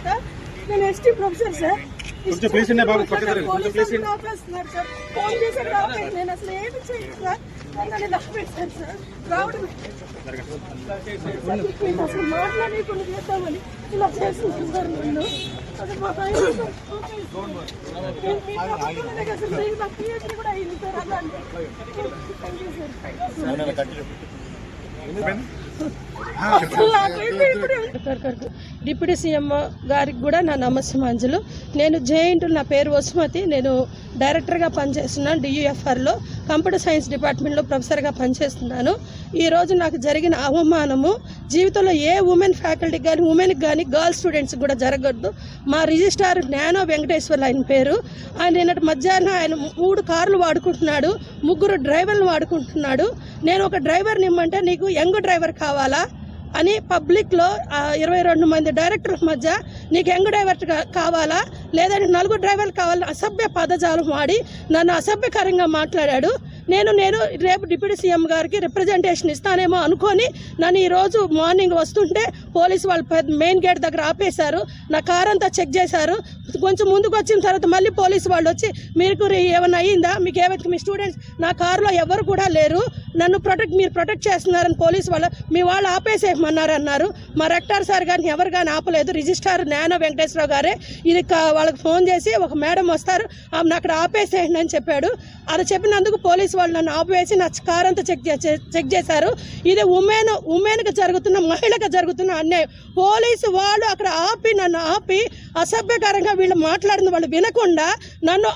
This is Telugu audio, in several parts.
అంతా. నేను ఎస్టీ ప్రొఫెసర్ సార్. ఆపేస్తున్నారు సార్. ఫోన్ చేశారు ఆపేసి నేను అసలు ఏమి చేయను సార్. నన్ను ఆపేస్తారు సార్. రావడం అసలు మాట్లాడకుండా చేద్దామని ఇలా చేస్తుంది సార్. నన్ను అసలు మా ఆయన అసలు నా పిహెచ్డీ కూడా అయింది సార్. అలాంటి డిప్యూటీ సీఎం గారికి కూడా నా నమస్సమాంజలు. నేను జేఎన్టీ, నా పేరు వసుమతి. నేను డైరెక్టర్గా పనిచేస్తున్నాను. డియుఎఫ్ఆర్లో కంప్యూటర్ సైన్స్ డిపార్ట్మెంట్లో ప్రొఫెసర్గా పనిచేస్తున్నాను. ఈరోజు నాకు జరిగిన అవమానము జీవితంలో ఏ ఉమెన్ ఫ్యాకల్టీకి కానీ ఉమెన్కి కానీ గర్ల్స్ స్టూడెంట్స్ కూడా జరగద్దు. మా రిజిస్ట్రార్ జ్ఞానో వెంకటేశ్వర్లు ఆయన పేరు. ఆయన నిన్నటి మధ్యాహ్నం ఆయన 3 కార్లు వాడుకుంటున్నాడు, 3 డ్రైవర్లు వాడుకుంటున్నాడు. నేను ఒక డ్రైవర్ని ఇమ్మంటే నీకు యంగ్ డ్రైవర్ కావాలా అని పబ్లిక్లో 22 మంది డైరెక్టర్ల మధ్య నీకు యంగ్ డ్రైవర్ కావాలా లేదంటే 4 డ్రైవర్లు కావాలని అసభ్య పదజాలం వాడి నన్ను అసభ్యకరంగా మాట్లాడాడు. నేను రేపు డిప్యూటీ సీఎం గారికి రిప్రజెంటేషన్ ఇస్తానేమో అనుకొని నన్ను ఈరోజు మార్నింగ్ వస్తుంటే పోలీసు వాళ్ళు మెయిన్ గేట్ దగ్గర ఆపేశారు. నా కార్ అంతా చెక్ చేశారు. కొంచెం ముందుకు వచ్చిన తర్వాత మళ్ళీ పోలీసు వాళ్ళు వచ్చి మీకు ఏమైనా అయ్యిందా, మీకు ఏమైతే మీ స్టూడెంట్స్ నా కారులో ఎవరు కూడా లేరు, నన్ను మీరు ప్రొటెక్ట్ చేస్తున్నారని పోలీసు వాళ్ళు మీ వాళ్ళు ఆపేసేయమన్నారు అన్నారు. మా రెక్టార్ సార్ గారిని ఎవరు కానీ ఆపలేదు. రిజిస్ట్రార్ జ్ఞాన వెంకటేశ్వరరావు గారే ఇది వాళ్ళకి ఫోన్ చేసి ఒక మేడం వస్తారు ఆమెను అక్కడ ఆపేసేయండి అని చెప్పాడు. అది చెప్పినందుకు పోలీసు వాళ్ళు నన్ను ఆపివేసి నా కార్ అంతా చెక్ చేశారు. ఇది ఉమెన్కి జరుగుతున్న, మహిళకు జరుగుతున్న అన్యాయం. పోలీసు వాళ్ళు అక్కడ నన్ను ఆపి అసభ్యకరంగా వీళ్ళు మాట్లాడిన వాళ్ళు వినకుండా నన్ను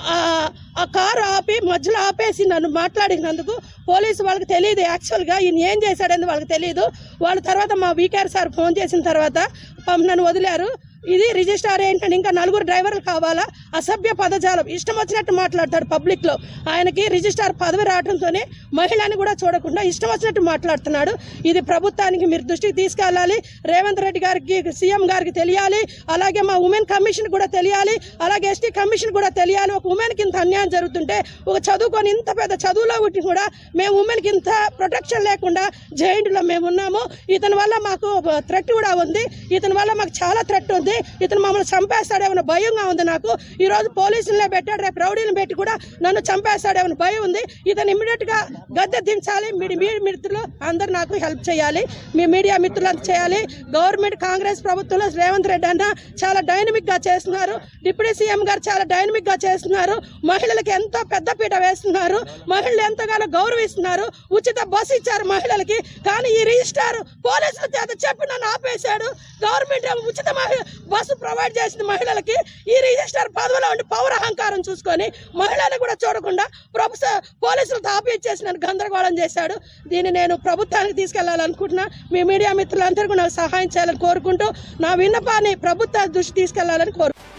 ఆ కారు ఆపి మధ్యలో ఆపేసి నన్ను మాట్లాడినందుకు పోలీసు వాళ్ళకి తెలియదు. యాక్చువల్గా ఈయన ఏం చేశాడని వాళ్ళకి తెలియదు. వాళ్ళ తర్వాత మా వీకేఆర్ సార్ ఫోన్ చేసిన తర్వాత నన్ను వదిలారు. ఇది రిజిస్ట్రార్ ఏంటంటే ఇంకా 4 డ్రైవర్లు కావాలా, అసభ్య పదజాలం, ఇష్టం వచ్చినట్టు మాట్లాడతాడు పబ్లిక్లో. ఆయనకి రిజిస్ట్రార్ పదవి రావడంతోనే మహిళని కూడా చూడకుండా ఇష్టం వచ్చినట్టు మాట్లాడుతున్నాడు. ఇది ప్రభుత్వానికి మీరు దృష్టికి తీసుకెళ్ళాలి. రేవంత్ రెడ్డి గారికి, సీఎం గారికి తెలియాలి. అలాగే మా ఉమెన్ కమిషన్ కూడా తెలియాలి. అలాగే ఎస్టీ కమిషన్ కూడా తెలియాలి. ఒక ఉమెన్కి ఇంత అన్యాయం జరుగుతుంటే, ఒక చదువుకొని ఇంత పెద్ద చదువులో ఉండి కూడా మేము ఉమెన్కి ఇంత ప్రొటెక్షన్ లేకుండా జైంట్లో మేము ఉన్నాము. ఇతని వల్ల మాకు థ్రెట్ కూడా ఉంది. ఇతని వల్ల మాకు చాలా థ్రెట్ ఉంది. ఇతను మమ్మల్ని చంపేస్తాడేమో భయంగా ఉంది నాకు. ఈ రోజు పోలీసులనే పెట్టాడు, రేపు రౌడీని పెట్టి కూడా నన్ను చంపేస్తాడేమో భయం ఉంది. ఇతను ఇమ్మీడియట్ గా గద్దె దించాలి. మిత్రులు అందరు నాకు హెల్ప్ చేయాలి. మీ మీడియా మిత్రులు అంతా చేయాలి. గవర్నమెంట్ కాంగ్రెస్ ప్రభుత్వంలో రేవంత్ రెడ్డి అన్న చాలా డైనమిక్ గా చేస్తున్నారు. డిప్యూటీ సీఎం గారు చాలా డైనమిక్ గా చేస్తున్నారు. మహిళలకు ఎంతో పెద్దపీట వేస్తున్నారు. మహిళలు ఎంతగానో గౌరవిస్తున్నారు. ఉచిత బస్సు ఇచ్చారు మహిళలకి. కానీ ఈ రిజిస్ట్రార్ పోలీసుల చేత చెప్పి నన్ను ఆపేశాడు. గవర్నమెంట్ ఉచిత బస్సు ప్రొవైడ్ చేసింది మహిళలకి. ఈ రిజిస్ట్రార్ పదవిలో ఉండి పౌరహంకారం చూసుకొని మహిళలను కూడా చూడకుండా పోలీసులతో ఆపేసి నన్ను గందరగోళం చేశాడు. దీన్ని నేను ప్రభుత్వానికి తీసుకెళ్లాలనుకుంటున్నా. మీ మీడియా మిత్రులందరూ నాకు సహాయం చేయాలని కోరుకుంటూ నా విన్నపాన్ని ప్రభుత్వ దృష్టి తీసుకెళ్లాలని కోరుకుంటున్నాను.